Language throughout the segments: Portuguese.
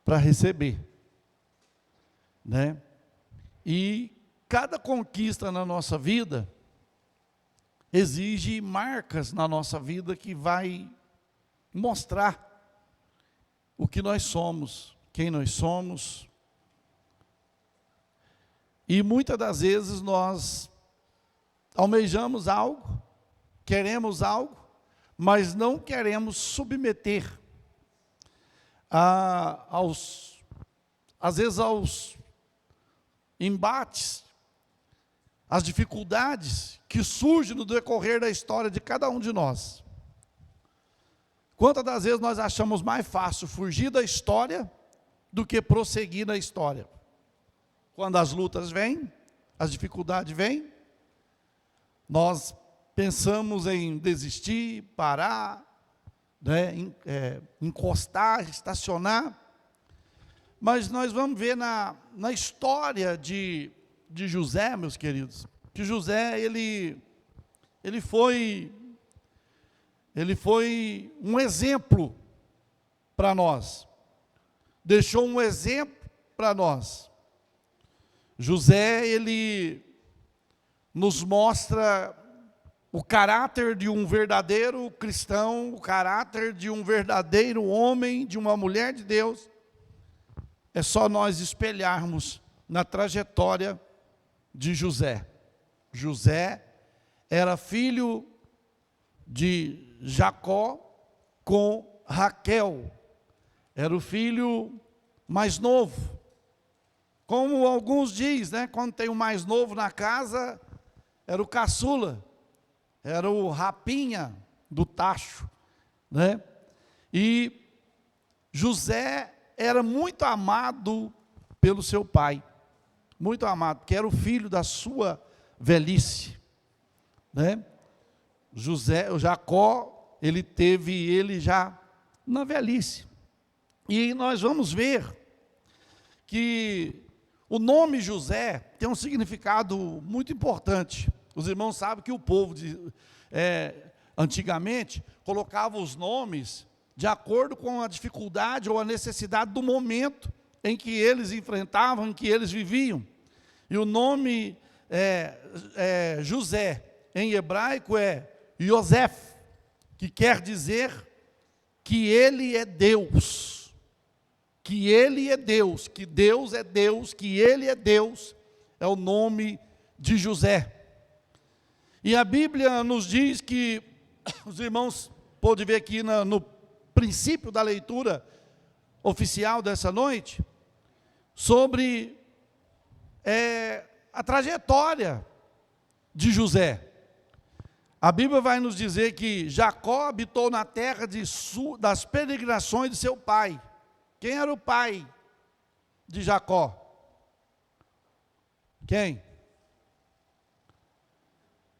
para receber, né? E cada conquista na nossa vida exige marcas na nossa vida que vai mostrar o que nós somos, quem nós somos. E muitas das vezes nós almejamos algo, queremos algo, mas não queremos submeter às vezes aos embates, às dificuldades que surgem no decorrer da história de cada um de nós. Quantas das vezes nós achamos mais fácil fugir da história do que prosseguir na história? Quando as lutas vêm, as dificuldades vêm, nós pensamos em desistir, parar, né, encostar, estacionar. Mas nós vamos ver na história de José, meus queridos, que José, ele foi um exemplo para nós, deixou um exemplo para nós. José, ele nos mostra o caráter de um verdadeiro cristão, o caráter de um verdadeiro homem, de uma mulher de Deus. É só nós espelharmos na trajetória de José. José era filho de Jacó com Raquel. Era o filho mais novo. Como alguns dizem, né, quando tem o mais novo na casa, era o caçula, era o rapinha do tacho, né? E José era muito amado pelo seu pai, muito amado, porque era o filho da sua velhice, né? Jacó, ele teve ele já na velhice. E nós vamos ver que o nome José tem um significado muito importante. Os irmãos sabem que o povo antigamente colocava os nomes de acordo com a dificuldade ou a necessidade do momento em que eles enfrentavam, em que eles viviam. E o nome José, em hebraico, é Yosef, que quer dizer que ele é Deus. Que ele é Deus, que Deus é Deus, que ele é Deus, é o nome de José. E a Bíblia nos diz que, os irmãos podem ver aqui no princípio da leitura oficial dessa noite, sobre a trajetória de José. A Bíblia vai nos dizer que Jacó habitou na terra das peregrinações de seu pai. Quem era o pai de Jacó? Quem?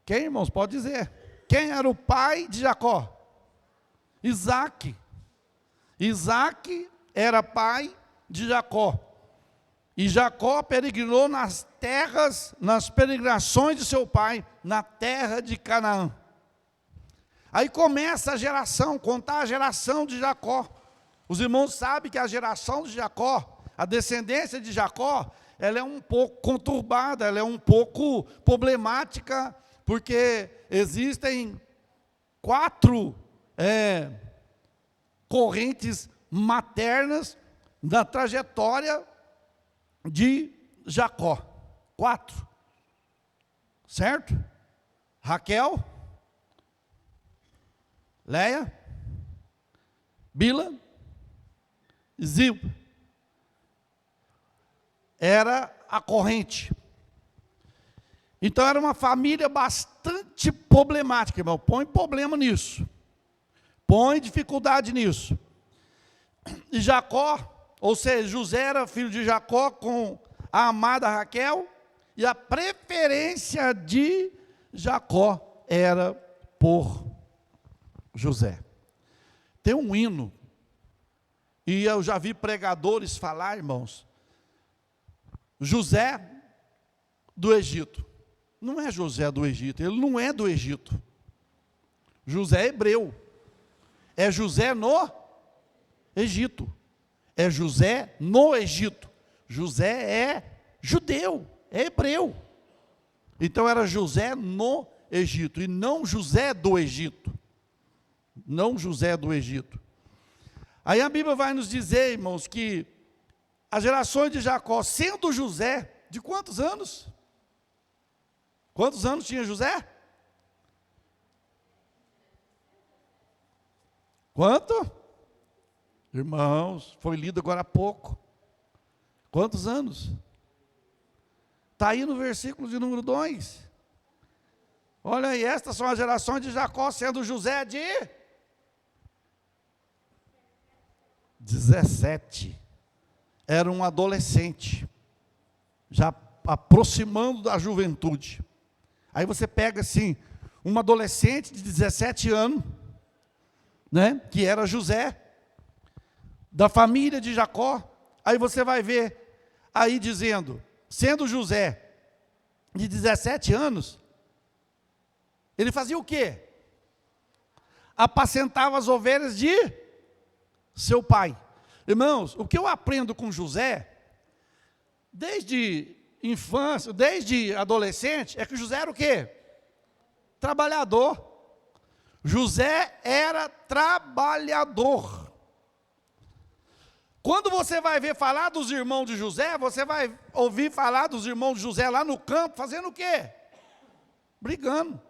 Quem, irmãos? Pode dizer. Quem era o pai de Jacó? Isaac. Isaac era pai de Jacó. E Jacó peregrinou nas peregrinações de seu pai, na terra de Canaã. Aí começa a geração, contar a geração de Jacó. Os irmãos sabem que a geração de Jacó, a descendência de Jacó, ela é um pouco conturbada, ela é um pouco problemática, porque existem 4 correntes maternas na trajetória de Jacó. 4. Certo? Raquel, Leia, Bila, Zilpa. Era a corrente. Então era uma família bastante problemática, irmão. Põe problema nisso. Põe dificuldade nisso. E Jacó, ou seja, José era filho de Jacó com a amada Raquel, e a preferência de Jacó era por José. Tem um hino, e eu já vi pregadores falar, irmãos, José do Egito. Não é José do Egito, ele não é do Egito. José é hebreu. É José no Egito. É José no Egito. José é judeu, é hebreu. Então era José no Egito, e não José do Egito. Não José do Egito. Aí a Bíblia vai nos dizer, irmãos, que as gerações de Jacó, sendo José, de quantos anos? Quantos anos tinha José? Quanto? Irmãos, foi lido agora há pouco. Quantos anos? Está aí no versículo de número 2. Olha aí, estas são as gerações de Jacó, sendo José de 17. Era um adolescente, já aproximando da juventude. Aí você pega assim, um adolescente de 17 anos, né, que era José, da família de Jacó. Aí você vai ver, aí dizendo, sendo José de 17 anos, ele fazia o quê? Apacentava as ovelhas de seu pai. Irmãos, o que eu aprendo com José, desde infância, desde adolescente, é que José era o quê? Trabalhador. José era trabalhador. Quando você vai ver falar dos irmãos de José, você vai ouvir falar dos irmãos de José lá no campo, fazendo o quê? Brigando,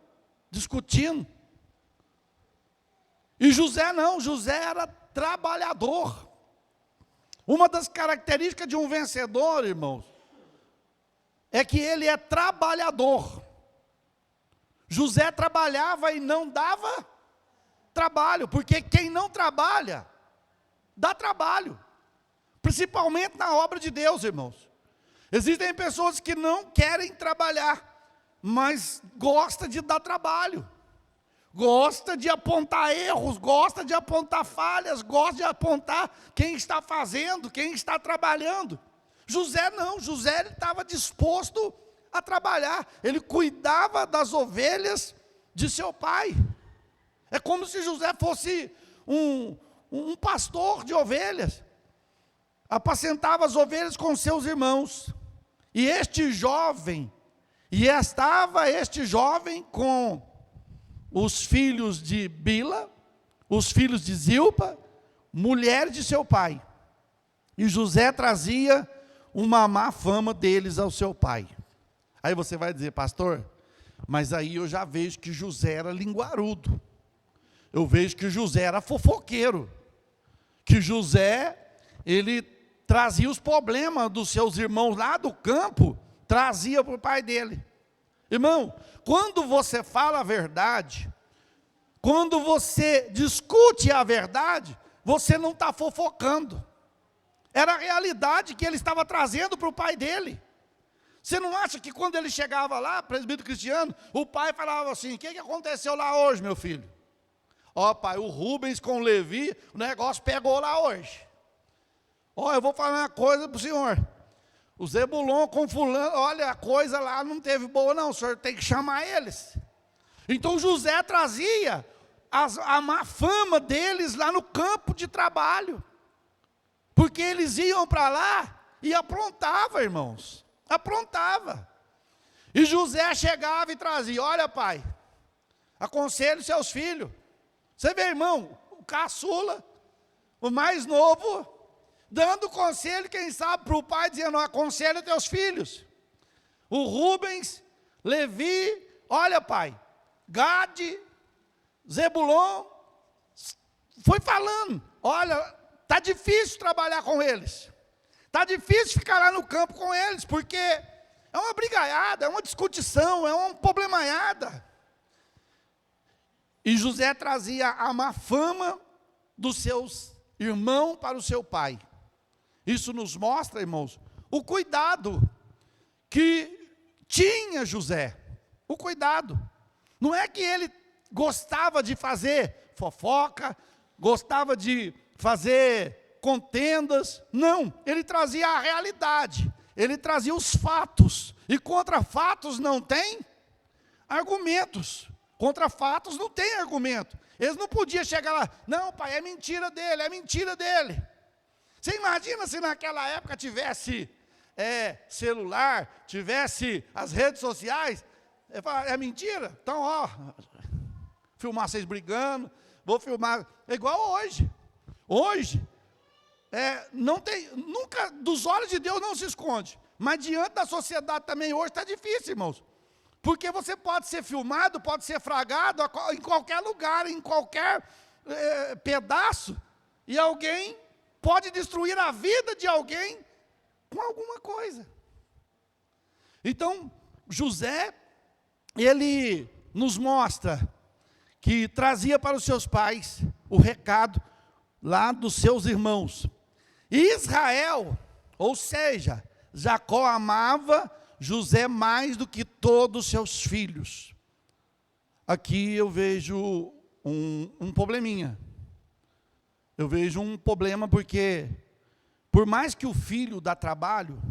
discutindo. E José não, José era trabalhador. Uma das características de um vencedor, irmãos, é que ele é trabalhador. José trabalhava e não dava trabalho, porque quem não trabalha, dá trabalho. Principalmente na obra de Deus, irmãos. Existem pessoas que não querem trabalhar, mas gosta de dar trabalho. Gosta de apontar erros, gosta de apontar falhas, gosta de apontar quem está fazendo, quem está trabalhando. José não, José ele estava disposto a trabalhar. Ele cuidava das ovelhas de seu pai. É como se José fosse um pastor de ovelhas. Apacentava as ovelhas com seus irmãos. E estava este jovem com os filhos de Bila, os filhos de Zilpa, mulher de seu pai. E José trazia uma má fama deles ao seu pai. Aí você vai dizer, pastor, mas aí eu já vejo que José era linguarudo. Eu vejo que José era fofoqueiro. Que José, ele trazia os problemas dos seus irmãos lá do campo, trazia para o pai dele. Irmão, quando você fala a verdade, quando você discute a verdade, você não está fofocando. Era a realidade que ele estava trazendo para o pai dele. Você não acha que quando ele chegava lá, presbítero Cristiano, o pai falava assim, o que aconteceu lá hoje, meu filho? Ó pai, o Rubens com o Levi, o negócio pegou lá hoje. Ó, eu vou falar uma coisa para o senhor. O Zebulon com fulano, olha, a coisa lá não teve boa não, o senhor tem que chamar eles. Então José trazia a má fama deles lá no campo de trabalho. Porque eles iam para lá e aprontavam, irmãos. Aprontava. E José chegava e trazia, olha pai, aconselhe seus filhos. Você vê, irmão, o caçula, o mais novo, dando conselho, quem sabe, para o pai, dizendo, aconselha teus filhos. O Rubens, Levi, olha pai, Gade, Zebulon, foi falando, olha, está difícil trabalhar com eles. Está difícil ficar lá no campo com eles, porque é uma brigaiada, é uma discutição, é uma problemaiada. E José trazia a má fama dos seus irmãos para o seu pai. Isso nos mostra, irmãos, o cuidado que tinha José. O cuidado. Não é que ele gostava de fazer fofoca, gostava de fazer contendas, não, ele trazia a realidade, ele trazia os fatos, e contra fatos não tem argumentos, contra fatos não tem argumento, eles não podiam chegar lá, não pai, é mentira dele, Você imagina se naquela época tivesse celular, tivesse as redes sociais? É mentira? Então, ó, filmar vocês brigando, vou filmar. É igual hoje. Hoje, não tem, nunca, dos olhos de Deus não se esconde. Mas diante da sociedade também hoje está difícil, irmãos. Porque você pode ser filmado, pode ser fragado em qualquer lugar, em qualquer pedaço. E alguém pode destruir a vida de alguém com alguma coisa. Então, José, ele nos mostra que trazia para os seus pais o recado lá dos seus irmãos. E Israel, ou seja, Jacó amava José mais do que todos os seus filhos. Aqui eu vejo um probleminha. Eu vejo um problema porque, por mais que o filho dá trabalho,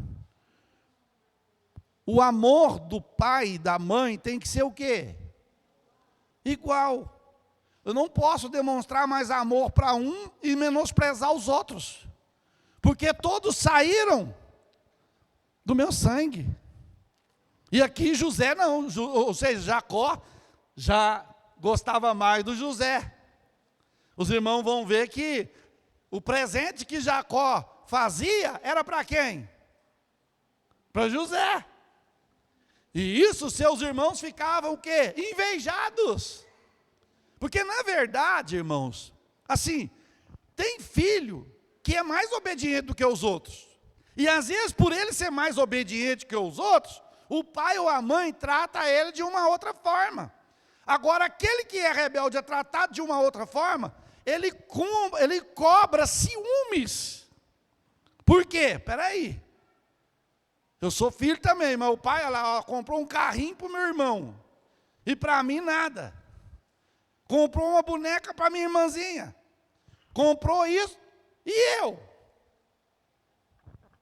o amor do pai e da mãe tem que ser o quê? Igual. Eu não posso demonstrar mais amor para um e menosprezar os outros. Porque todos saíram do meu sangue. E aqui José não, ou seja, Jacó já gostava mais do José. Os irmãos vão ver que o presente que Jacó fazia era para quem? Para José. E isso seus irmãos ficavam o quê? Invejados. Porque na verdade, irmãos, assim, tem filho que é mais obediente do que os outros. E às vezes por ele ser mais obediente que os outros, o pai ou a mãe trata ele de uma outra forma. Agora aquele que é rebelde é tratado de uma outra forma, ele cobra ciúmes. Por quê? Espera aí. Eu sou filho também, mas o pai ela comprou um carrinho para o meu irmão. E para mim nada. Comprou uma boneca para minha irmãzinha. Comprou isso e eu.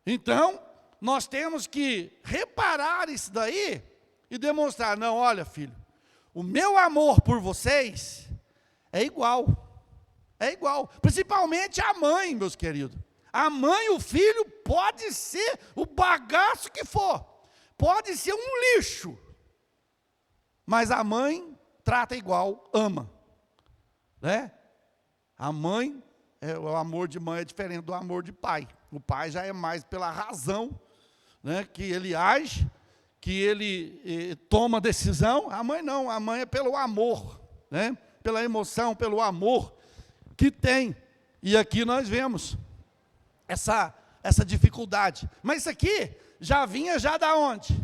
Então, nós temos que reparar isso daí e demonstrar, não, olha filho, o meu amor por vocês é igual. É igual. Principalmente a mãe, meus queridos. A mãe e o filho pode ser o bagaço que for. Pode ser um lixo. Mas a mãe trata igual, ama. Né? A mãe, o amor de mãe é diferente do amor de pai. O pai já é mais pela razão, né, que ele age, que ele toma decisão. A mãe não, a mãe é pelo amor, né, pela emoção, pelo amor que tem. E aqui nós vemos essa dificuldade. Mas isso aqui já vinha já da onde?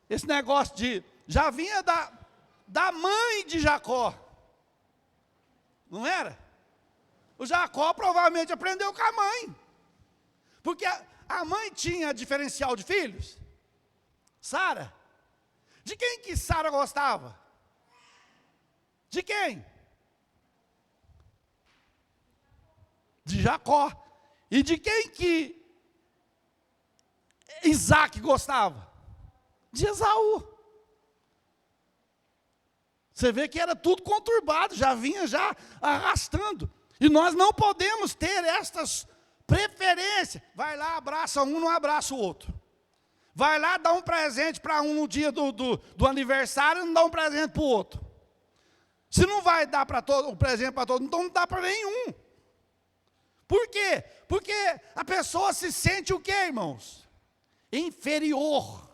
Esse negócio já vinha da mãe de Jacó. Não era? O Jacó provavelmente aprendeu com a mãe. Porque a mãe tinha diferencial de filhos. Sara. De quem que Sara gostava? De quem? De Jacó. E de quem que Isaac gostava? De Esaú. Você vê que era tudo conturbado, já vinha já arrastando. E nós não podemos ter estas preferências. Vai lá, abraça um, não abraça o outro. Vai lá, dá um presente para um no dia do aniversário, não dá um presente para o outro. Se não vai dar para todo um presente para todo, então não dá para nenhum. Por quê? Porque a pessoa se sente o quê, irmãos? Inferior.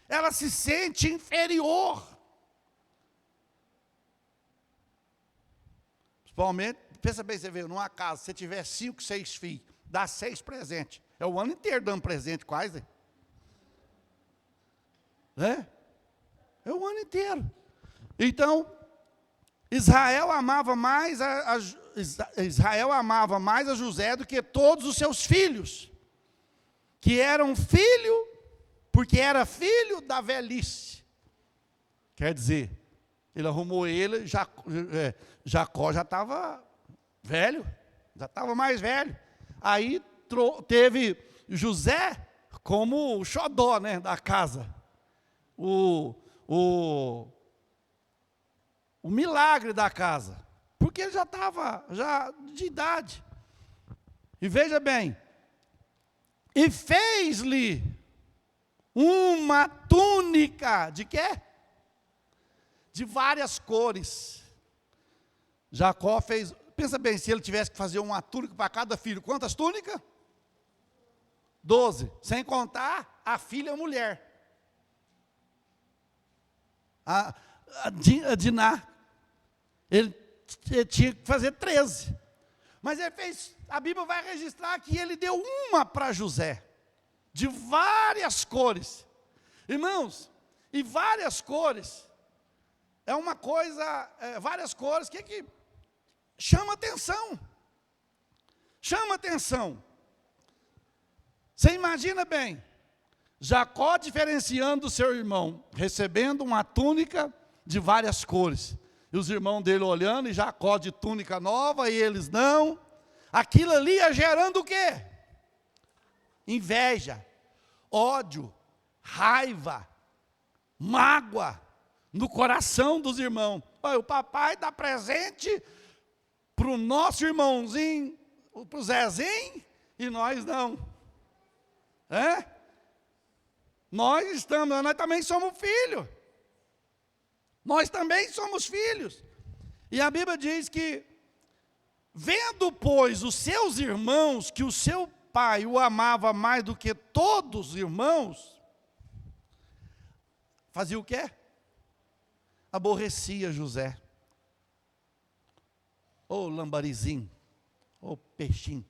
Ela se sente inferior. Principalmente, pensa bem, você vê, numa casa, se você tiver 5, 6 filhos, dá 6 presentes. É o ano inteiro dando presente quase. Né? É o ano inteiro. Então, Israel amava mais a José do que todos os seus filhos, que eram filho, porque era filho da velhice. Quer dizer, ele arrumou ele, Jacó já estava velho, já estava mais velho. Aí teve José como o xodó, né, da casa. O milagre da casa. Porque ele já estava de idade. E veja bem, e fez-lhe uma túnica de quê? De várias cores. Jacó fez, pensa bem, se ele tivesse que fazer uma túnica para cada filho, quantas túnicas? 12, sem contar a filha mulher. A Diná, ele tinha que fazer 13. Mas ele fez, a Bíblia vai registrar que ele deu uma para José, de várias cores. Irmãos, e várias cores, é uma coisa, várias cores, que chama atenção. Chama atenção. Você imagina bem, Jacó diferenciando do seu irmão, recebendo uma túnica de várias cores. E os irmãos dele olhando, e Jacó de túnica nova, e eles não. Aquilo ali ia gerando o quê? Inveja, ódio, raiva, mágoa no coração dos irmãos. Olha, o papai dá presente para o nosso irmãozinho, para o Zezinho, e nós não. Nós também somos filhos. Nós também somos filhos. E a Bíblia diz que, vendo, pois, os seus irmãos, que o seu pai o amava mais do que todos os irmãos, fazia o quê? Aborrecia José. Ô lambarizinho, ô peixinho,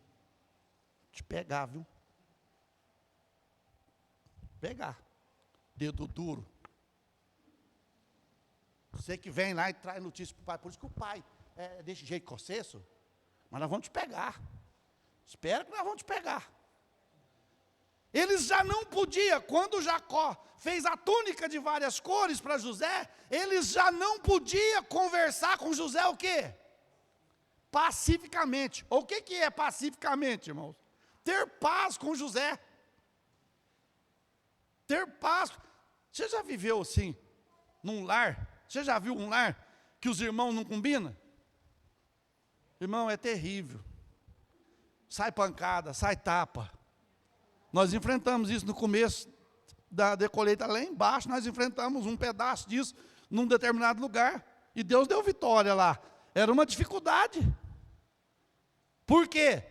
te pegar, viu? Pegar, dedo duro. Você que vem lá e traz notícia para o pai, por isso que o pai é desse jeito cosseço, mas nós vamos te pegar. Espera que nós vamos te pegar. Eles já não podiam, quando Jacó fez a túnica de várias cores para José, eles já não podiam conversar com José o quê? Pacificamente. O que é pacificamente, irmãos? Ter paz com José. Ter paz. Você já viveu assim, num lar? Você já viu um lar que os irmãos não combinam? Irmão, é terrível. Sai pancada, sai tapa. Nós enfrentamos isso no começo da colheita, lá embaixo, nós enfrentamos um pedaço disso num determinado lugar. E Deus deu vitória lá. Era uma dificuldade. Por quê?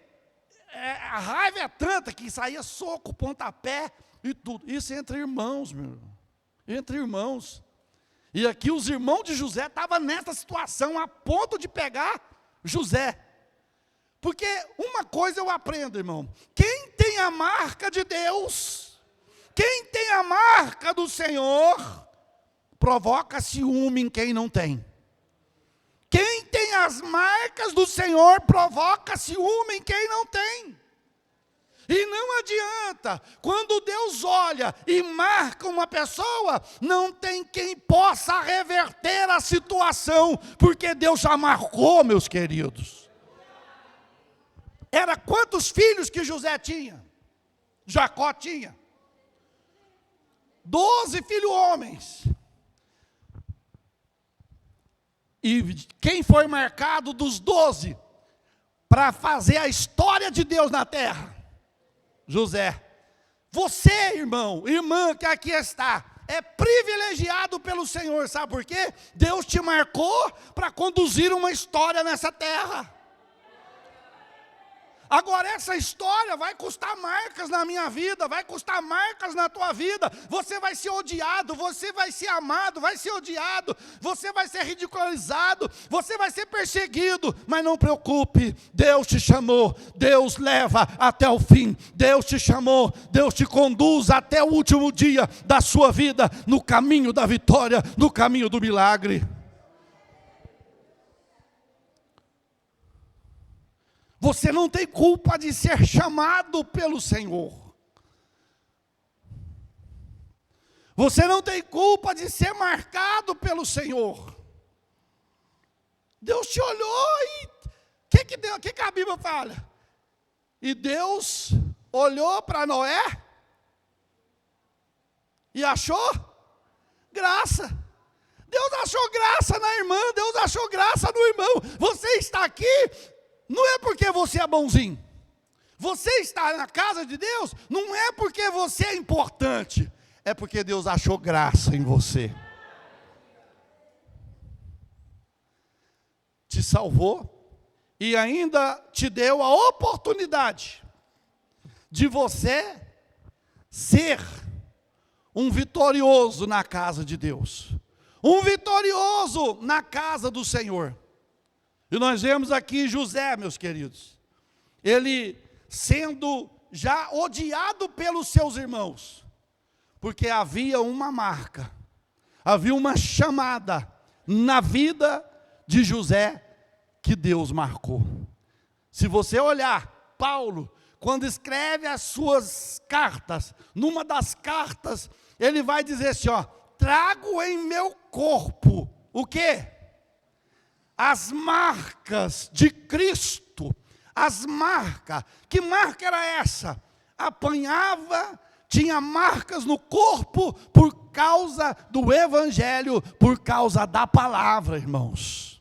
A raiva é tanta que saía soco, pontapé e tudo. Isso entre irmãos, meu irmão. Entre irmãos. E aqui os irmãos de José estavam nessa situação, a ponto de pegar José. Porque uma coisa eu aprendo, irmão. Quem tem a marca de Deus, quem tem a marca do Senhor, provoca ciúme em quem não tem. Quem tem as marcas do Senhor, provoca ciúme em quem não tem. E não adianta, quando Deus olha e marca uma pessoa, não tem quem possa reverter a situação, porque Deus já marcou, meus queridos. Era quantos filhos que José tinha? Jacó tinha 12 filhos homens. E quem foi marcado dos 12 para fazer a história de Deus na terra? José. Você, irmão, irmã que aqui está, é privilegiado pelo Senhor, sabe por quê? Deus te marcou para conduzir uma história nessa terra. Agora essa história vai custar marcas na minha vida, vai custar marcas na tua vida. Você vai ser odiado, você vai ser amado, vai ser odiado, você vai ser ridicularizado, você vai ser perseguido. Mas não preocupe, Deus te chamou, Deus leva até o fim. Deus te chamou, Deus te conduz até o último dia da sua vida, no caminho da vitória, no caminho do milagre. Você não tem culpa de ser chamado pelo Senhor. Você não tem culpa de ser marcado pelo Senhor. Deus te olhou e... O que a Bíblia fala? E Deus olhou para Noé e achou graça. Deus achou graça na irmã, Deus achou graça no irmão. Você está aqui... Não é porque você é bonzinho. Você está na casa de Deus não é porque você é importante, é porque Deus achou graça em você. Te salvou e ainda te deu a oportunidade de você ser um vitorioso na casa de Deus, um vitorioso na casa do Senhor. E nós vemos aqui José, meus queridos, ele sendo já odiado pelos seus irmãos, porque havia uma marca, havia uma chamada na vida de José que Deus marcou. Se você olhar, Paulo, quando escreve as suas cartas, numa das cartas, ele vai dizer assim, ó, trago em meu corpo, o quê? As marcas de Cristo, as marcas. Que marca era essa? Apanhava, tinha marcas no corpo por causa do evangelho, por causa da palavra, irmãos.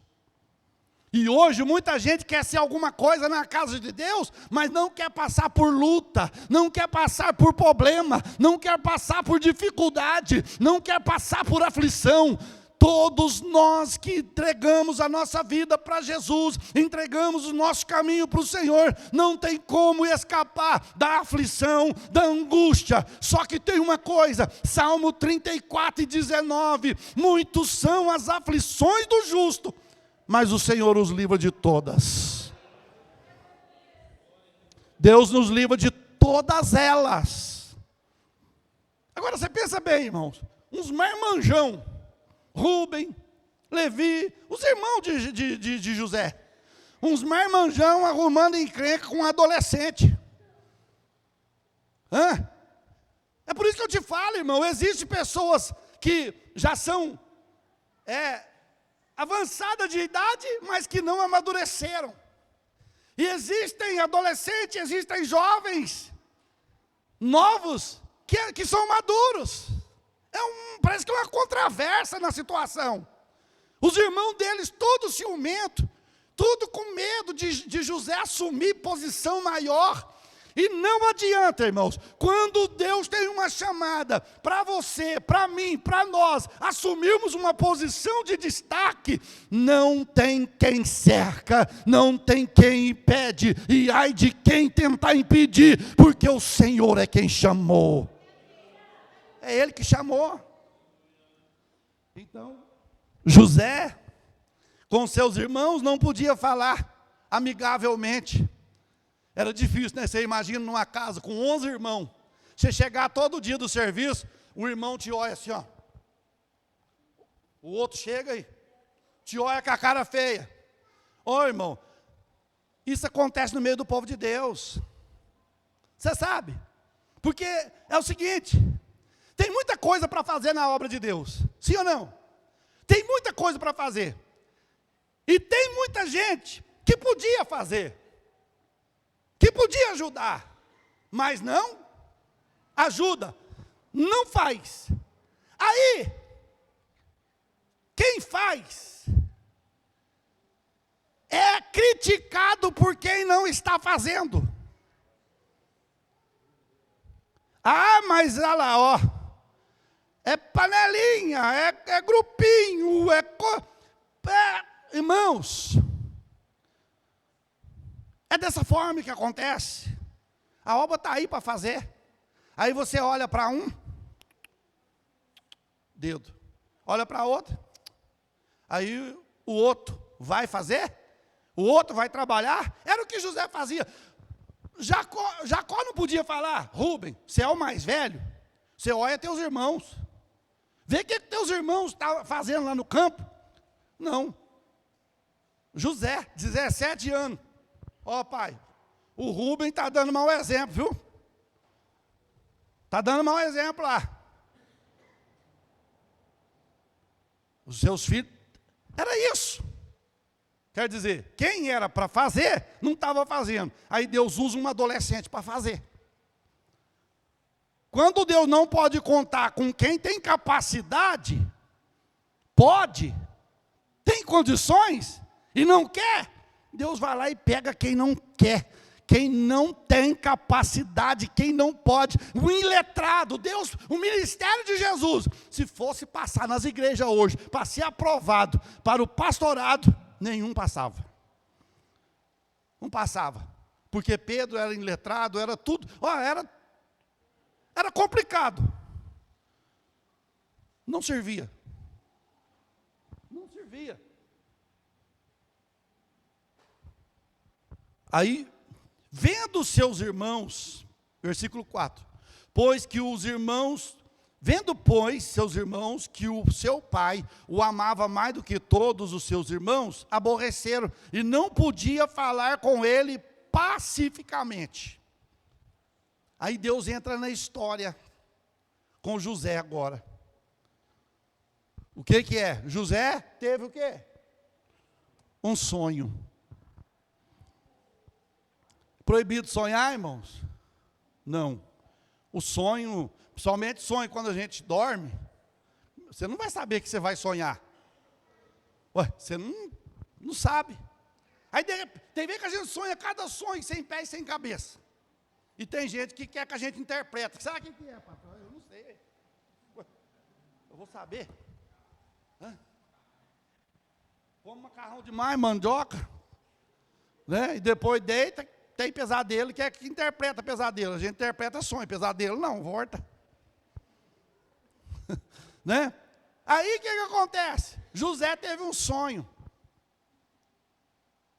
E hoje muita gente quer ser alguma coisa na casa de Deus, mas não quer passar por luta, não quer passar por problema, não quer passar por dificuldade, não quer passar por aflição. Todos nós que entregamos a nossa vida para Jesus, entregamos o nosso caminho para o Senhor, não tem como escapar da aflição, da angústia. Só que tem uma coisa, Salmo 34:19, muitos são as aflições do justo, mas o Senhor os livra de todas. Deus nos livra de todas elas. Agora você pensa bem, irmãos, uns marmanjão, Rubem, Levi, os irmãos de José, uns marmanjão arrumando encrenca com um adolescente. É por isso que eu te falo, irmão, existem pessoas que já são avançada de idade, mas que não amadureceram. E existem adolescentes, existem jovens, novos, que são maduros. Parece que é uma controvérsia na situação. Os irmãos deles, todos ciumentos, tudo com medo de José assumir posição maior. E não adianta, irmãos, quando Deus tem uma chamada para você, para mim, para nós, assumirmos uma posição de destaque, não tem quem cerca, não tem quem impede, e ai de quem tentar impedir, porque o Senhor é quem chamou. É Ele que chamou. Então, José, com seus irmãos, não podia falar amigavelmente. Era difícil, né? Você imagina numa casa com 11 irmãos, você chegar todo dia do serviço, o irmão te olha assim, ó. O outro chega aí, te olha com a cara feia. Ô irmão, isso acontece no meio do povo de Deus. Você sabe? Porque é o seguinte, tem muita coisa para fazer na obra de Deus. Sim ou não? Tem muita coisa para fazer. E tem muita gente que podia fazer, que podia ajudar, mas não ajuda, não faz. Aí, quem faz é criticado por quem não está fazendo. Ah, mas olha lá, ó, é panelinha, é grupinho, irmãos, é dessa forma que acontece. A obra está aí para fazer. Aí você olha para um, dedo, olha para outro, aí o outro vai fazer, o outro vai trabalhar. Era o que José fazia. Jacó não podia falar, Rubem, você é o mais velho, você olha teus irmãos, vê o que teus irmãos estavam fazendo lá no campo. Não. José, 17 anos, ó pai, o Rubem está dando mau exemplo, viu? Está dando mau exemplo lá. Os seus filhos, era isso. Quer dizer, quem era para fazer, não estava fazendo. Aí Deus usa um adolescente para fazer. Quando Deus não pode contar com quem tem capacidade, pode, tem condições, e não quer, Deus vai lá e pega quem não quer, quem não tem capacidade, quem não pode, o iletrado, Deus, o ministério de Jesus, se fosse passar nas igrejas hoje, para ser aprovado para o pastorado, nenhum passava. Não passava. Porque Pedro era iletrado, era tudo, era complicado. Não servia. Não servia. Aí, vendo os seus irmãos, versículo 4, vendo, pois, seus irmãos, que o seu pai o amava mais do que todos os seus irmãos, aborreceram, e não podia falar com ele pacificamente. Aí Deus entra na história, com José agora. O que é? José teve o quê? Um sonho. Proibido sonhar, irmãos? Não. O sonho, somente sonho quando a gente dorme, você não vai saber que você vai sonhar. Ué, você não sabe. Aí tem vez que a gente sonha cada sonho sem pé e sem cabeça. E tem gente que quer que a gente interprete. Sabe o que é, patrão? Eu não sei. Ué, eu vou saber. Come macarrão demais, mandioca, né? E depois deita, tem pesadelo, que é que interpreta pesadelo. A gente interpreta sonho, pesadelo não, volta. Né? Aí o que acontece? José teve um sonho.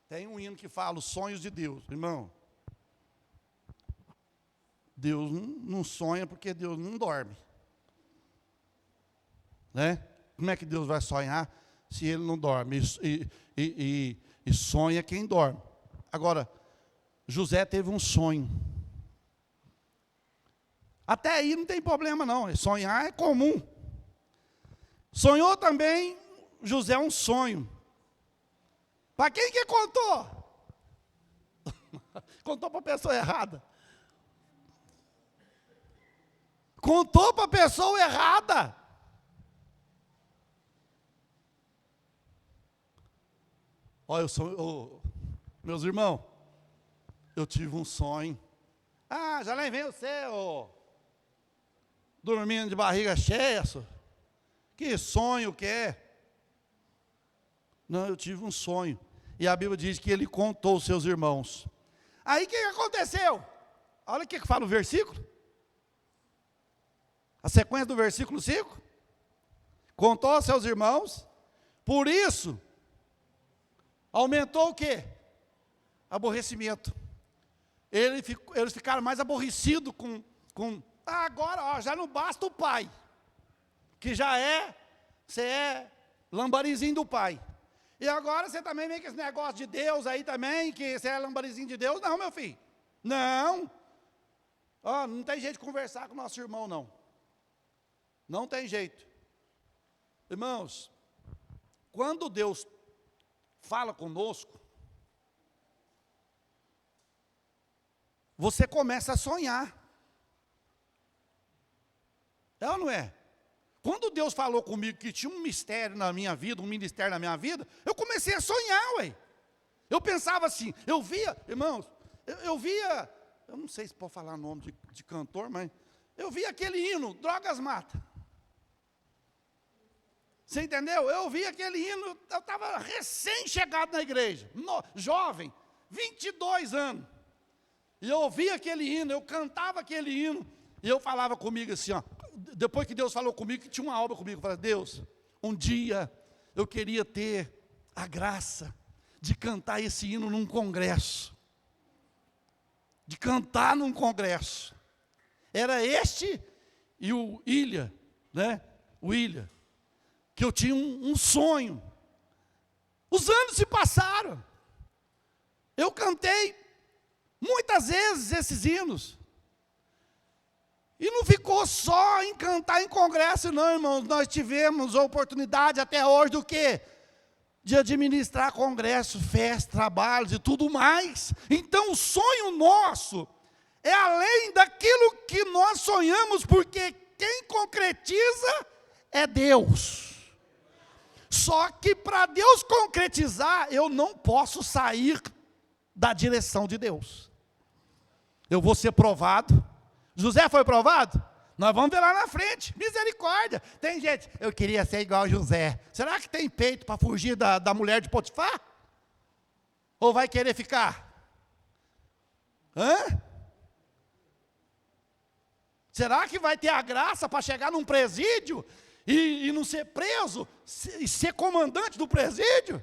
Tem um hino que fala os sonhos de Deus, irmão. Deus não sonha porque Deus não dorme. Né? Como é que Deus vai sonhar se ele não dorme? E sonha quem dorme. Agora, José teve um sonho. Até aí não tem problema não, sonhar é comum. Sonhou também José um sonho. Para quem que contou? Contou para a pessoa errada. Contou para a pessoa errada. Olha, meus irmãos, eu tive um sonho. Já nem vem você, dormindo de barriga cheia. Que sonho que é? Não, eu tive um sonho. E a Bíblia diz que ele contou aos seus irmãos. Aí o que aconteceu? Olha o que fala o versículo. A sequência do versículo 5. Contou aos seus irmãos. Por isso, aumentou o quê? Aborrecimento. Eles ficaram mais aborrecidos com agora, já não basta o pai. Que você é lambarizinho do pai. E agora você também vem com esse negócio de Deus aí também, que você é lambarizinho de Deus. Não, meu filho. Não. Não tem jeito de conversar com o nosso irmão, não. Não tem jeito. Irmãos, quando Deus fala conosco, você começa a sonhar. É ou não é? Quando Deus falou comigo que tinha um mistério na minha vida, um ministério na minha vida, eu comecei a sonhar, ué. Eu pensava assim, eu via, irmãos, eu via, eu não sei se pode falar nome de cantor, mas eu via aquele hino, Drogas Mata. Você entendeu? Eu vi aquele hino, eu estava recém-chegado na igreja, jovem, 22 anos. E eu ouvia aquele hino, eu cantava aquele hino, e eu falava comigo assim, depois que Deus falou comigo, que tinha uma obra comigo, eu falei, Deus, um dia eu queria ter a graça de cantar esse hino num congresso. De cantar num congresso. Era este e o Ilha, né? O Ilha. Que eu tinha um sonho. Os anos se passaram. Eu cantei muitas vezes esses hinos. E não ficou só em cantar em congresso, não, irmãos. Nós tivemos a oportunidade até hoje do quê? De administrar congressos, festas, trabalhos e tudo mais. Então o sonho nosso é além daquilo que nós sonhamos, porque quem concretiza é Deus. Só que para Deus concretizar, eu não posso sair da direção de Deus. eu vou ser provado. José foi provado? Nós vamos ver lá na frente, misericórdia. Tem gente, eu queria ser igual a José. Será que tem peito para fugir da mulher de Potifar? Ou vai querer ficar? Hã? Será que vai ter a graça para chegar num presídio e não ser preso, e ser comandante do presídio?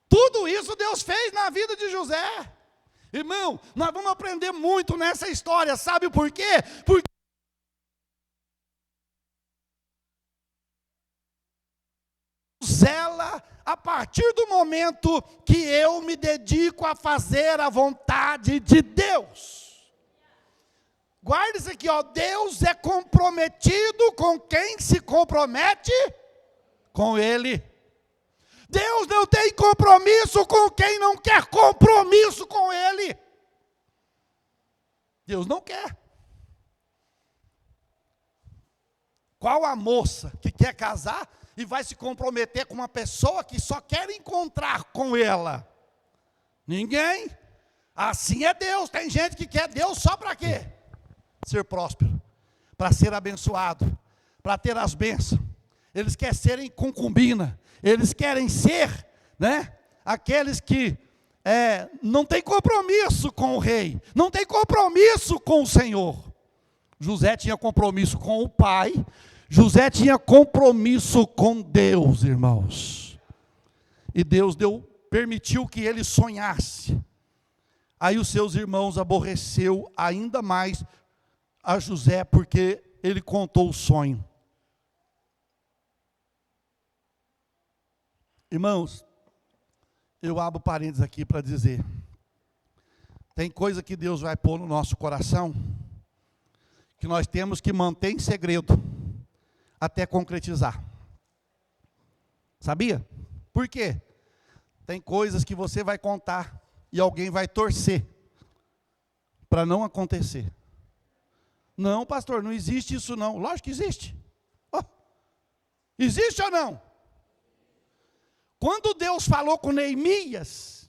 Tudo isso Deus fez na vida de José. Irmão, nós vamos aprender muito nessa história, sabe por quê? Porque zela a partir do momento que eu me dedico a fazer a vontade de Deus. Guarda isso aqui, ó, Deus é comprometido com quem se compromete com Ele. Deus não tem compromisso com quem não quer compromisso com Ele. Deus não quer. Qual a moça que quer casar e vai se comprometer com uma pessoa que só quer encontrar com ela? Ninguém. Assim é Deus. Tem gente que quer Deus só para quê? Ser próspero, para ser abençoado, para ter as bênçãos. Eles querem serem concubina, eles querem ser, né, aqueles que não tem compromisso com o rei, não tem compromisso com o Senhor. José tinha compromisso com o pai, José tinha compromisso com Deus, irmãos. E Deus permitiu que ele sonhasse. Aí os seus irmãos aborreceu ainda mais a José, porque ele contou o sonho. Irmãos, eu abro parênteses aqui para dizer, tem coisa que Deus vai pôr no nosso coração, que nós temos que manter em segredo, até concretizar. Sabia? Por quê? Tem coisas que você vai contar, e alguém vai torcer, para não acontecer. Não, pastor, não existe isso não. Lógico que existe. Oh, existe ou não? Quando Deus falou com Neemias,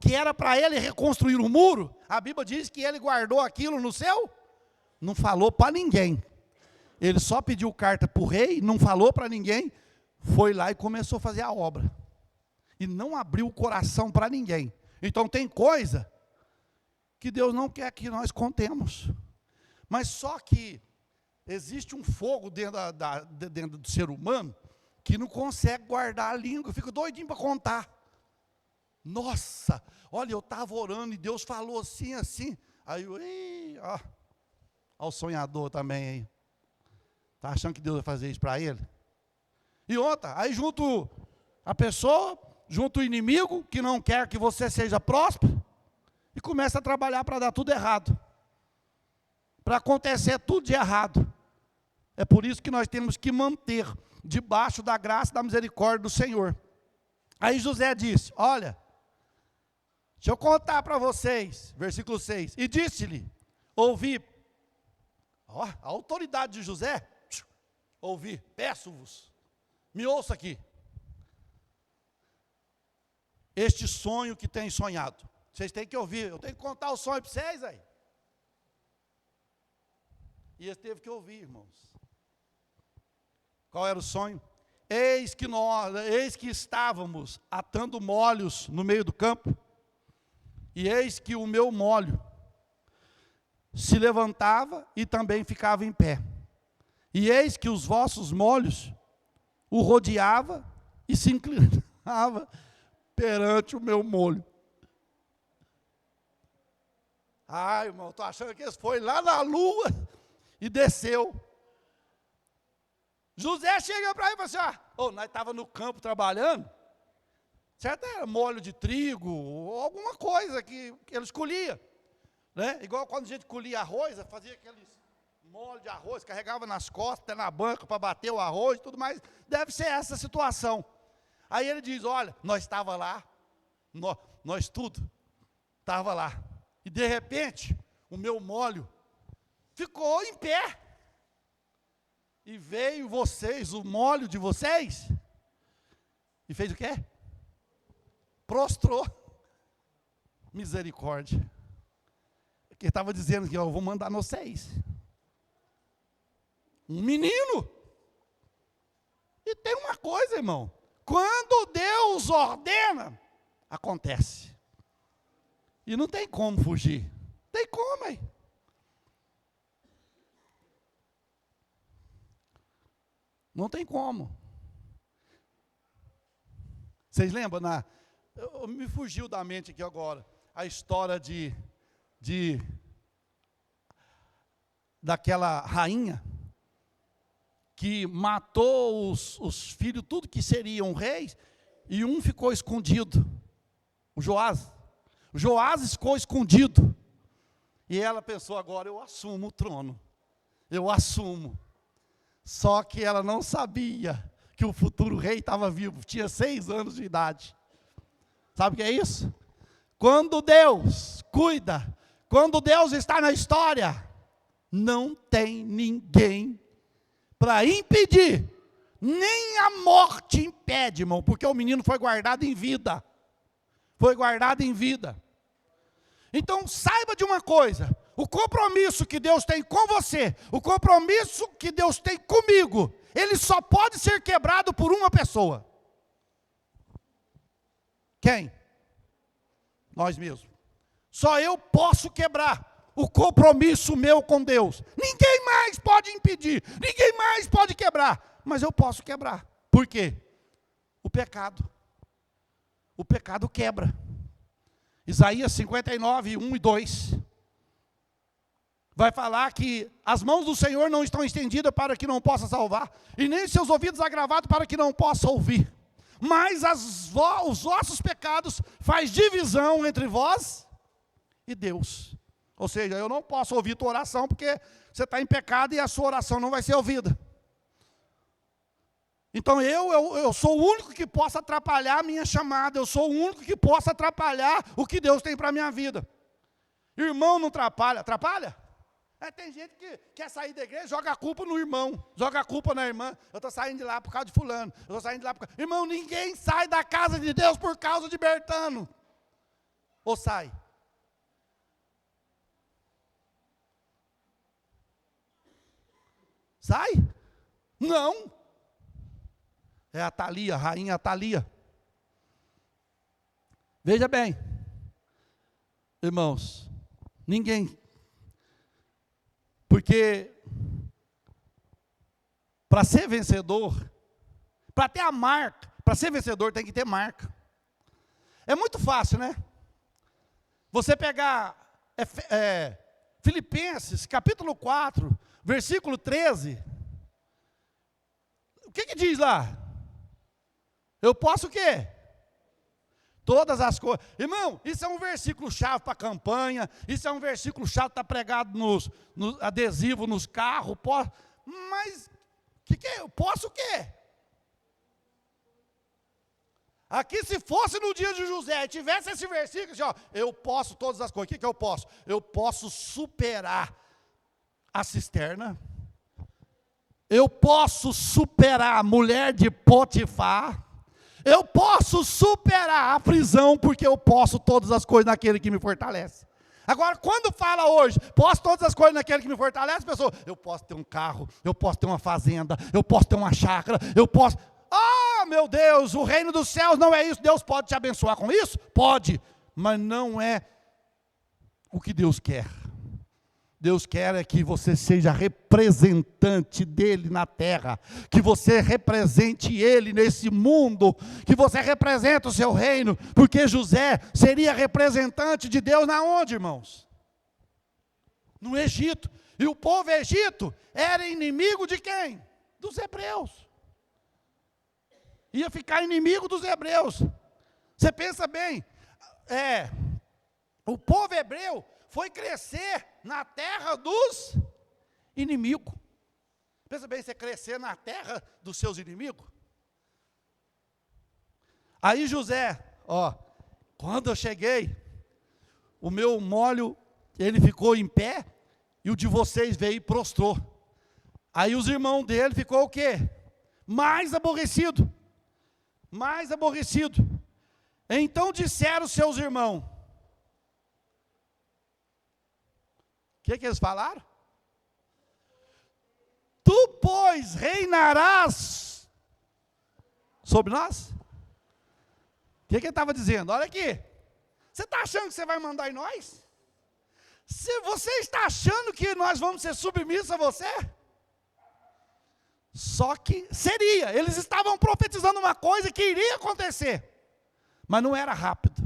que era para ele reconstruir o muro, a Bíblia diz que ele guardou aquilo no céu, não falou para ninguém. Ele só pediu carta para o rei, não falou para ninguém, foi lá e começou a fazer a obra. E não abriu o coração para ninguém. Então tem coisa que Deus não quer que nós contemos. Mas só que existe um fogo dentro do ser humano que não consegue guardar a língua, fica doidinho para contar. Nossa, olha, eu estava orando e Deus falou assim, assim. Aí eu, ó o sonhador também aí. Está achando que Deus vai fazer isso para ele? E outra, aí junto a pessoa, junto o inimigo, que não quer que você seja próspero, e começa a trabalhar para dar tudo errado. Para acontecer tudo de errado. É por isso que nós temos que manter debaixo da graça e da misericórdia do Senhor. Aí José disse, olha, deixa eu contar para vocês, versículo 6, e disse-lhe, ouvi, ó, a autoridade de José, ouvi, peço-vos, me ouça aqui, este sonho que tem sonhado, vocês têm que ouvir, eu tenho que contar o sonho para vocês aí. E eles teve que ouvir, irmãos. Qual era o sonho? Eis que estávamos atando molhos no meio do campo, e eis que o meu molho se levantava e também ficava em pé. E eis que os vossos molhos o rodeava e se inclinava perante o meu molho. Ai, irmão, estou achando que eles foi lá na lua e desceu. José chega para ele e fala assim, nós estávamos no campo trabalhando, certo? Era molho de trigo, ou alguma coisa que eles colhiam, né? Igual quando a gente colhia arroz, fazia aqueles molho de arroz, carregava nas costas, até na banca para bater o arroz e tudo mais. Deve ser essa situação. Aí ele diz, olha, nós estávamos lá, nós tudo, estava lá. E de repente, o meu molho ficou em pé. E veio o molho de vocês, e fez o quê? Prostrou. Misericórdia. Porque estava dizendo que eu vou mandar vocês. Um menino. E tem uma coisa, irmão. Quando Deus ordena, acontece. E não tem como fugir. Tem como, hein? Não tem como. Vocês lembram? Me fugiu da mente aqui agora a história daquela rainha que matou os filhos, tudo que seriam reis, e um ficou escondido, o Joás. O Joás ficou escondido. E ela pensou, agora eu assumo o trono. Eu assumo. Só que ela não sabia que o futuro rei estava vivo, tinha 6 anos de idade. Sabe o que é isso? Quando Deus cuida, quando Deus está na história, não tem ninguém para impedir, nem a morte impede, irmão, porque o menino foi guardado em vida. Foi guardado em vida. Então saiba de uma coisa, o compromisso que Deus tem com você, o compromisso que Deus tem comigo, ele só pode ser quebrado por uma pessoa. Quem? Nós mesmos. Só eu posso quebrar o compromisso meu com Deus. Ninguém mais pode impedir, ninguém mais pode quebrar, mas eu posso quebrar. Por quê? O pecado. O pecado quebra. Isaías 59, 1 e 2. Vai falar que as mãos do Senhor não estão estendidas para que não possa salvar, e nem seus ouvidos agravados para que não possa ouvir. Mas os vossos pecados faz divisão entre vós e Deus. Ou seja, eu não posso ouvir tua oração, porque você está em pecado e a sua oração não vai ser ouvida. Então eu sou o único que posso atrapalhar a minha chamada, eu sou o único que posso atrapalhar o que Deus tem para a minha vida. Irmão não atrapalha, atrapalha? Tem gente que quer sair da igreja, joga a culpa no irmão, joga a culpa na irmã. Eu estou saindo de lá por causa de fulano, eu estou saindo de lá por causa... Irmão, ninguém sai da casa de Deus por causa de Bertano. Ou sai? Sai? Não. É a Thalia, a rainha Thalia. Veja bem, irmãos, ninguém... Porque para ser vencedor, para ter a marca, para ser vencedor tem que ter marca. É muito fácil, né? Você pegar Filipenses, capítulo 4, versículo 13. O que diz lá? Eu posso o quê? Todas as coisas. Irmão, isso é um versículo chave para a campanha, isso é um versículo chave que está pregado nos adesivos, nos carros. Mas, eu posso o quê? Aqui, se fosse no dia de José, e tivesse esse versículo, assim, ó, eu posso todas as coisas. O que eu posso? Eu posso superar a cisterna. Eu posso superar a mulher de Potifar. Eu posso superar a prisão, porque eu posso todas as coisas naquele que me fortalece. Agora, quando fala hoje, posso todas as coisas naquele que me fortalece, a pessoa, eu posso ter um carro, eu posso ter uma fazenda, eu posso ter uma chácara, eu posso... meu Deus, o reino dos céus não é isso. Deus pode te abençoar com isso? Pode, mas não é o que Deus quer. Deus quer é que você seja representante dele na terra, que você represente ele nesse mundo, que você represente o seu reino, porque José seria representante de Deus na onde, irmãos? No Egito. E o povo egito era inimigo de quem? Dos hebreus. Ia ficar inimigo dos hebreus. Você pensa bem, o povo hebreu foi crescer na terra dos inimigos. Pensa bem, você crescer na terra dos seus inimigos. Aí José, quando eu cheguei, o meu molho, ele ficou em pé, e o de vocês veio e prostrou. Aí os irmãos dele ficou o quê? Mais aborrecido. Mais aborrecido. Então disseram seus irmãos, que eles falaram? Tu, pois, reinarás sobre nós? O que ele estava dizendo? Olha aqui, você está achando que você vai mandar em nós? Se você está achando que nós vamos ser submissos a você? Só que seria, eles estavam profetizando uma coisa que iria acontecer, mas não era rápido,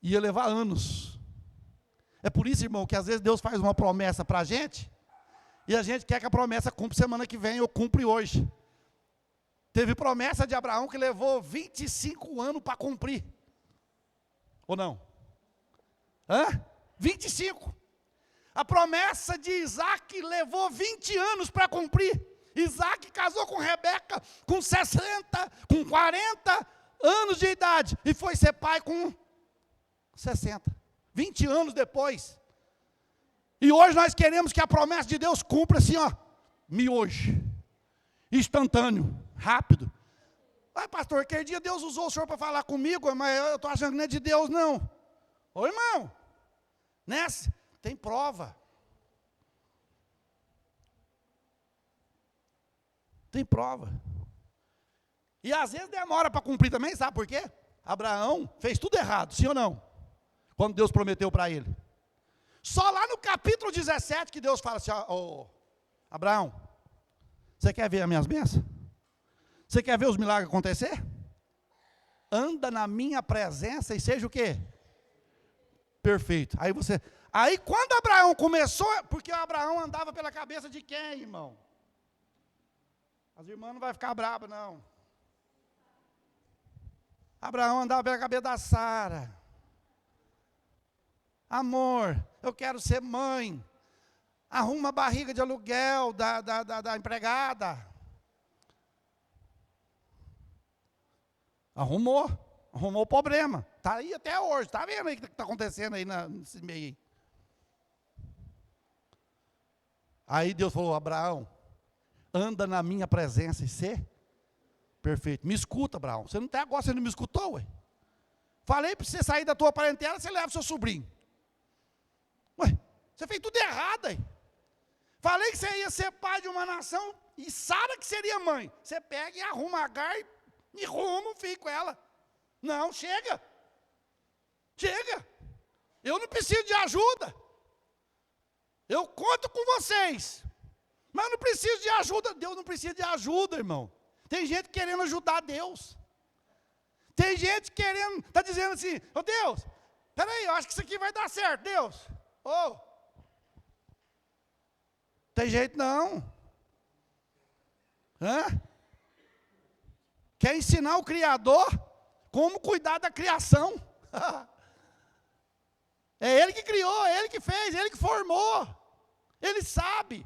ia levar anos. É por isso, irmão, que às vezes Deus faz uma promessa para a gente, e a gente quer que a promessa cumpra semana que vem, ou cumpre hoje. Teve promessa de Abraão que levou 25 anos para cumprir, ou não? 25. A promessa de Isaac levou 20 anos para cumprir. Isaac casou com Rebeca com 60, com 40 anos de idade, e foi ser pai com 60, 20 anos depois. E hoje nós queremos que a promessa de Deus cumpra assim, miojo, instantâneo, rápido. Ai, pastor, aquele dia Deus usou o senhor para falar comigo, mas eu estou achando que não é de Deus, não. Ô irmão, nessa tem prova. Tem prova. E às vezes demora para cumprir também, sabe por quê? Abraão fez tudo errado, sim ou não? Quando Deus prometeu para ele. Só lá no capítulo 17 que Deus fala assim, Abraão, você quer ver as minhas bênçãos? Você quer ver os milagres acontecer? Anda na minha presença e seja o quê? Perfeito. Aí quando Abraão começou, porque Abraão andava pela cabeça de quem, irmão? As irmãs não vão ficar bravas, não. Abraão andava pela cabeça da Sara. Amor, eu quero ser mãe. Arruma a barriga de aluguel da empregada. Arrumou o problema. Está aí até hoje. Está vendo aí o que está acontecendo aí nesse meio aí. Aí Deus falou, Abraão, anda na minha presença e ser perfeito. Me escuta, Abraão. Você não até agora, você não me escutou, ué? Falei para você sair da tua parentela, você leva seu sobrinho. Ué, você fez tudo errado aí. Falei que você ia ser pai de uma nação e Sara que seria mãe. Você pega e arruma Agar e arruma um filho com ela. Não, chega. Chega. Eu não preciso de ajuda. Eu conto com vocês. Mas eu não preciso de ajuda. Deus não precisa de ajuda, irmão. Tem gente querendo ajudar Deus. Tem gente querendo, está dizendo assim, Deus, peraí, eu acho que isso aqui vai dar certo, Deus. Tem jeito não. Quer ensinar o Criador como cuidar da criação. É Ele que criou, é Ele que fez, é Ele que formou. Ele sabe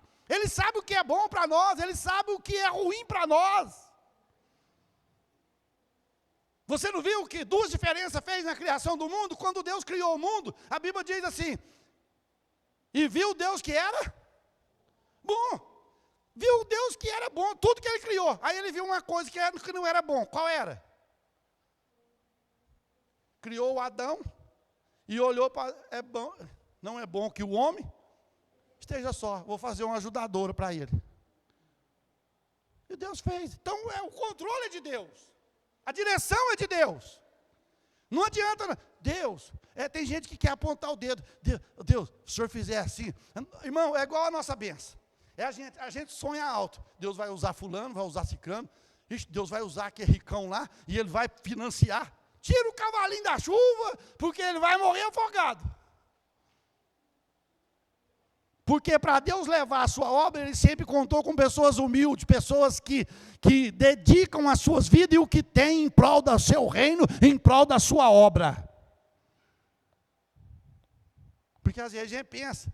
o que é bom para nós, Ele sabe o que é ruim para nós. Você não viu que duas diferenças fez na criação do mundo? Quando Deus criou o mundo, a Bíblia diz assim, e viu Deus que era bom. Viu Deus que era bom, tudo que Ele criou. Aí Ele viu uma coisa que não era bom. Qual era? Criou o Adão e olhou para, não é bom que o homem esteja só, vou fazer uma ajudadora para ele. E Deus fez. Então o controle é de Deus. A direção é de Deus. Não adianta, Deus, tem gente que quer apontar o dedo. Deus, se o senhor fizer assim, irmão, é igual a nossa bênção. A gente sonha alto. Deus vai usar fulano, vai usar ciclano. Deus vai usar aquele ricão lá e ele vai financiar. Tira o cavalinho da chuva, porque ele vai morrer afogado. Porque para Deus levar a sua obra, Ele sempre contou com pessoas humildes, pessoas que dedicam as suas vidas e o que tem em prol do seu reino, em prol da sua obra. Porque às vezes a gente pensa,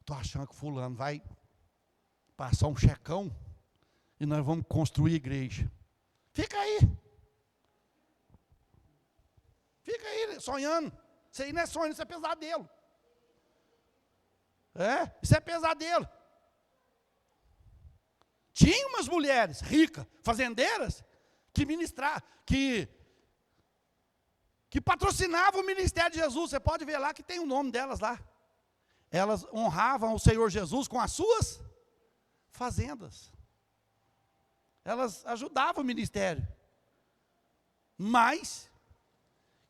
estou achando que fulano vai passar um checão e nós vamos construir igreja. Fica aí. Fica aí sonhando. Isso aí não é sonho, isso é pesadelo. Isso é pesadelo. Tinha umas mulheres ricas, fazendeiras, que ministravam, que patrocinavam o ministério de Jesus. Você pode ver lá que tem o nome delas lá. elas honravam o Senhor Jesus com as suas fazendas. Elas ajudavam o ministério. Mas,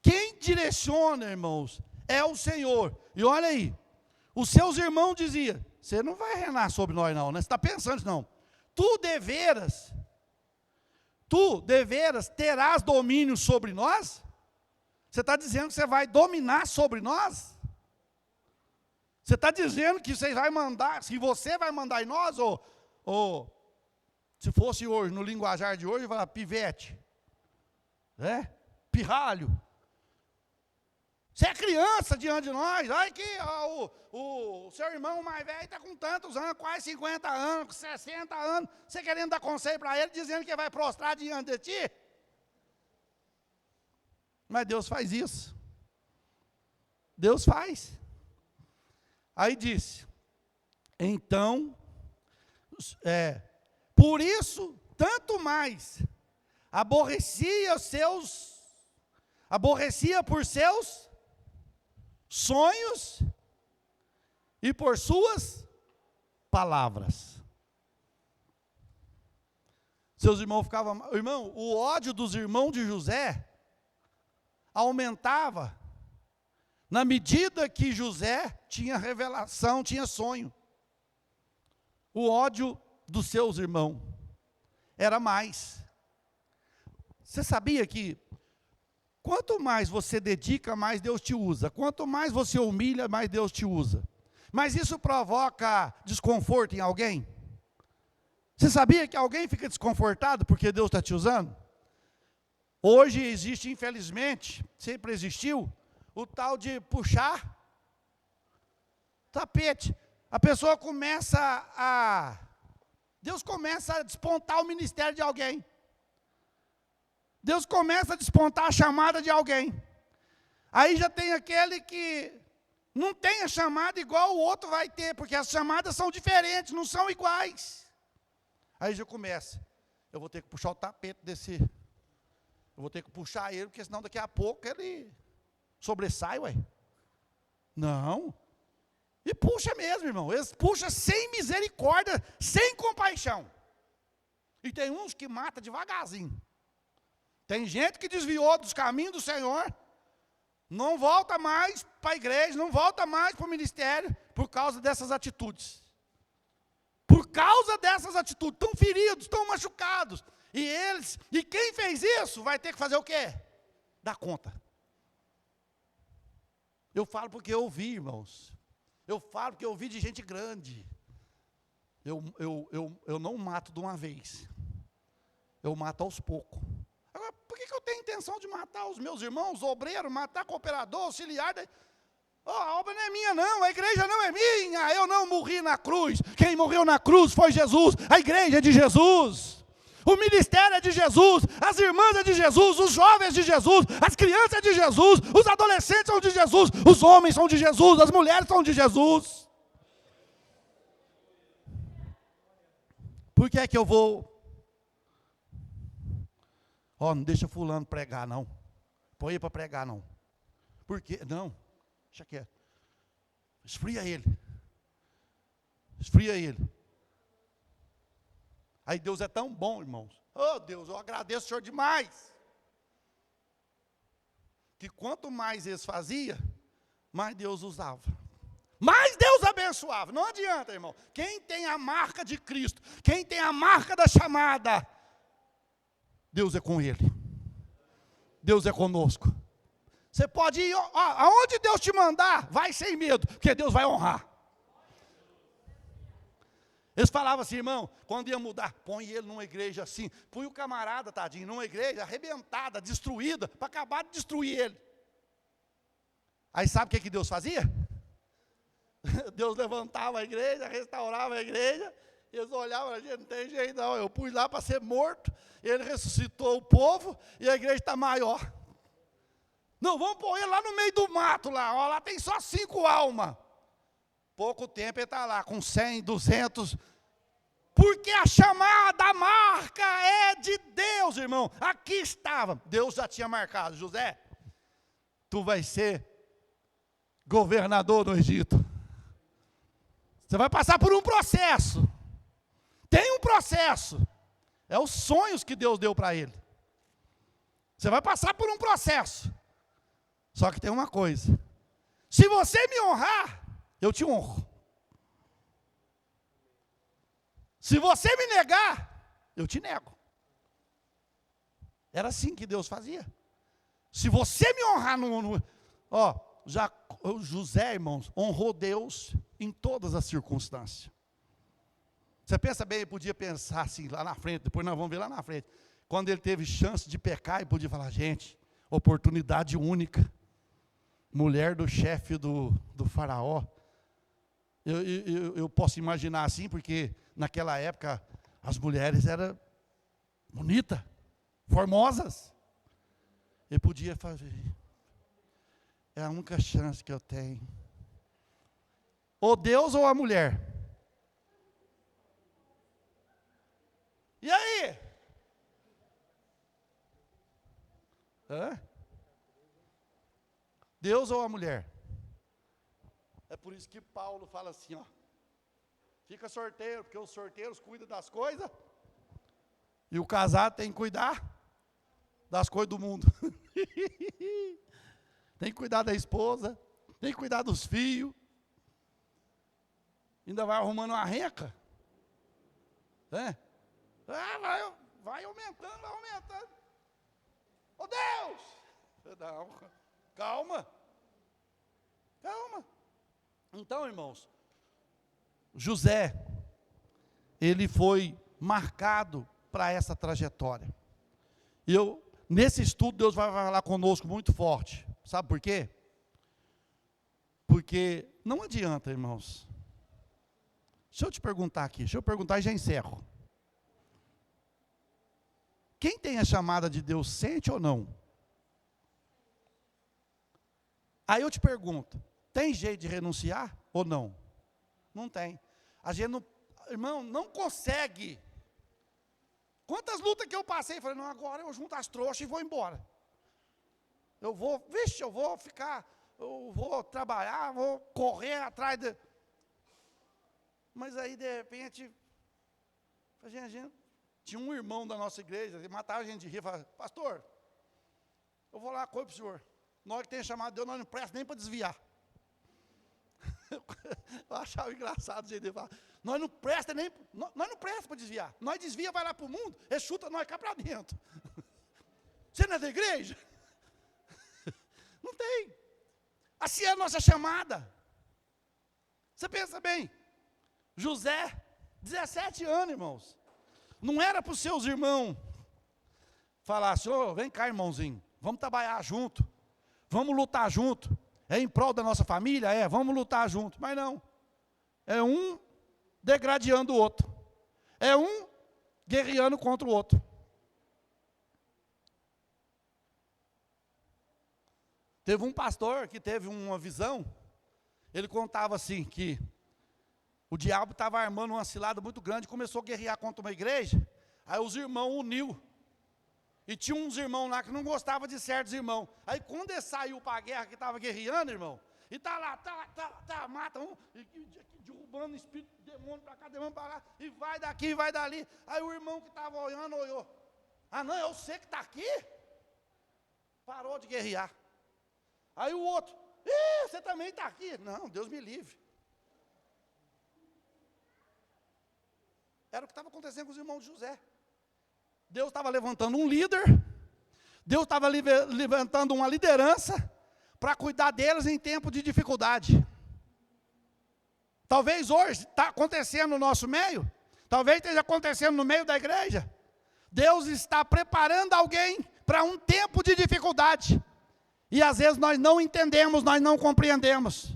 quem direciona, irmãos, é o Senhor. E olha aí, os seus irmãos diziam, você não vai reinar sobre nós não, né? Você está pensando, não. Tu deveras terás domínio sobre nós? Você está dizendo que você vai dominar sobre nós? Você está dizendo que você vai mandar, se você vai mandar em nós, ou se fosse hoje, no linguajar de hoje, vai falar pivete, pirralho. Você é criança diante de nós, olha aqui, o seu irmão mais velho está com tantos anos, quase 50 anos, com 60 anos, você querendo dar conselho para ele, dizendo que vai prostrar diante de ti? Mas Deus faz isso. Deus faz. Aí disse, então, por isso, tanto mais, aborrecia por seus sonhos e por suas palavras. Seus irmãos ficavam, irmão, o ódio dos irmãos de José aumentava na medida que José tinha revelação, tinha sonho. O ódio dos seus irmãos era mais. Você sabia que quanto mais você dedica, mais Deus te usa. Quanto mais você humilha, mais Deus te usa. Mas isso provoca desconforto em alguém? Você sabia que alguém fica desconfortado porque Deus está te usando? Hoje existe, infelizmente, sempre existiu, o tal de puxar tapete. A pessoa Deus começa a despontar o ministério de alguém. Deus começa a despontar a chamada de alguém. Aí já tem aquele que não tem a chamada igual o outro vai ter, porque as chamadas são diferentes, não são iguais. Aí já começa, eu vou ter que puxar o tapete desse, eu vou ter que puxar ele, porque senão daqui a pouco ele sobressai, ué. Não. E puxa mesmo, irmão. Eles puxam sem misericórdia, sem compaixão. E tem uns que matam devagarzinho. Tem gente que desviou dos caminhos do Senhor, não volta mais para a igreja, não volta mais para o ministério, por causa dessas atitudes. Por causa dessas atitudes, estão feridos, estão machucados. E quem fez isso vai ter que fazer o quê? Dar conta. Eu falo porque eu ouvi, irmãos. Eu falo porque eu ouvi de gente grande. Eu não mato de uma vez. Eu mato aos poucos. Agora, por que eu tenho intenção de matar os meus irmãos, obreiro, matar cooperador, auxiliar? A obra não é minha não, a igreja não é minha. Eu não morri na cruz. Quem morreu na cruz foi Jesus. A igreja é de Jesus. O ministério é de Jesus, as irmãs é de Jesus, os jovens de Jesus, as crianças é de Jesus, os adolescentes são de Jesus, os homens são de Jesus, as mulheres são de Jesus. Por que é que eu vou? Não deixa fulano pregar não. Põe ele para pregar não. Por quê? Não, deixa quieto. Esfria ele. Esfria ele. Aí Deus é tão bom, irmãos. Oh Deus, eu agradeço o Senhor demais. Que quanto mais eles faziam, mais Deus usava. Mais Deus abençoava. Não adianta, irmão. Quem tem a marca de Cristo, quem tem a marca da chamada, Deus é com ele. Deus é conosco. Você pode ir, aonde Deus te mandar, vai sem medo, porque Deus vai honrar. Eles falavam assim, irmão, quando ia mudar, põe ele numa igreja assim, põe o camarada, tadinho, numa igreja arrebentada, destruída, para acabar de destruir ele. Aí sabe o que Deus fazia? Deus levantava a igreja, restaurava a igreja, e eles olhavam, a gente não tem jeito não, eu pus lá para ser morto, ele ressuscitou o povo, e a igreja está maior. Não, vamos pôr ele lá no meio do mato, lá tem só 5 almas. Pouco tempo ele está lá com 100, 200, porque a chamada, a marca é de Deus, irmão. Aqui estava, Deus já tinha marcado, José, tu vai ser governador do Egito. Você vai passar por um processo. Tem um processo. É os sonhos que Deus deu para ele. Você vai passar por um processo. Só que tem uma coisa. Se você me honrar, eu te honro. Se você me negar, eu te nego. Era assim que Deus fazia. Se você me honrar José, irmãos, honrou Deus em todas as circunstâncias. Você pensa bem, ele podia pensar assim, lá na frente, depois nós vamos ver lá na frente. Quando ele teve chance de pecar, ele podia falar, gente, oportunidade única. Mulher do chefe do faraó. Eu posso imaginar assim, porque naquela época as mulheres eram bonitas, formosas. Ele podia fazer, é a única chance que eu tenho. Ou Deus ou a mulher. E aí? Deus ou a mulher? É por isso que Paulo fala assim, ó. Fica sorteiro, porque os sorteiros cuidam das coisas. E o casado tem que cuidar das coisas do mundo. Tem que cuidar da esposa, tem que cuidar dos filhos. Ainda vai arrumando uma renca. Vai aumentando, vai aumentando. Oh Deus! Não, calma. Calma. Então, irmãos, José, ele foi marcado para essa trajetória. Nesse estudo, Deus vai falar conosco muito forte. Sabe por quê? Porque não adianta, irmãos. Deixa eu te perguntar aqui, e já encerro. Quem tem a chamada de Deus sente ou não? Aí eu te pergunto, tem jeito de renunciar ou não? Não tem. A gente não, irmão, não consegue. Quantas lutas que eu passei, falei, não, agora eu junto as trouxas e vou embora. Eu vou trabalhar, vou correr atrás de... Mas aí, de repente, a gente tinha um irmão da nossa igreja, ele matava a gente de rir, falava, pastor, eu vou lá, coisa para o senhor. Nós que tem chamado Deus, nós não presta nem para desviar. Eu achava engraçado o jeito dele falar. Nós não presta para desviar. Nós desvia, vai lá para o mundo, ele chuta nós cá para dentro. Você não é da igreja? Não tem. Assim é a nossa chamada. Você pensa bem. José, 17 anos, irmãos. Não era para os seus irmãos falar assim, vem cá, irmãozinho, vamos trabalhar junto, vamos lutar junto. É em prol da nossa família? Vamos lutar junto. Mas não. É um degradando o outro. É um guerreando contra o outro. Teve um pastor que teve uma visão, ele contava assim, que o diabo estava armando uma cilada muito grande, começou a guerrear contra uma igreja, aí os irmãos uniu. E tinha uns irmãos lá que não gostavam de certos irmãos. Aí quando ele saiu para a guerra, que estava guerreando, irmão, e está lá, mata um, derrubando espírito, demônio para cá, demônio para lá, e vai daqui, e vai dali. Aí o irmão que estava olhando, olhou. Ah não, eu sei que está aqui. Parou de guerrear. Aí o outro, você também está aqui. Não, Deus me livre. Era o que estava acontecendo com os irmãos de José. Deus estava levantando um líder, Deus estava levantando uma liderança para cuidar deles em tempo de dificuldade. Talvez hoje está acontecendo no nosso meio, talvez esteja acontecendo no meio da igreja. Deus está preparando alguém para um tempo de dificuldade. E às vezes nós não entendemos, nós não compreendemos.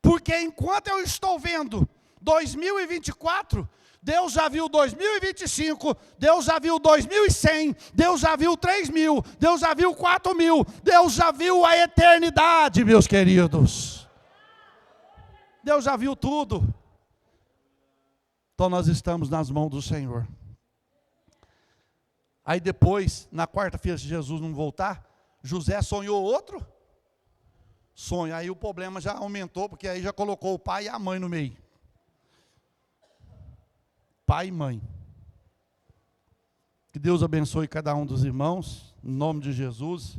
Porque enquanto eu estou vendo 2024, Deus já viu 2025, Deus já viu 2100, Deus já viu 3000, Deus já viu 4000, Deus já viu a eternidade, meus queridos. Deus já viu tudo. Então nós estamos nas mãos do Senhor. Aí depois, na quarta-feira, se Jesus não voltar, José sonhou outro sonho. Aí o problema já aumentou, porque aí já colocou o pai e a mãe no meio. Pai e mãe. Que Deus abençoe cada um dos irmãos, em nome de Jesus.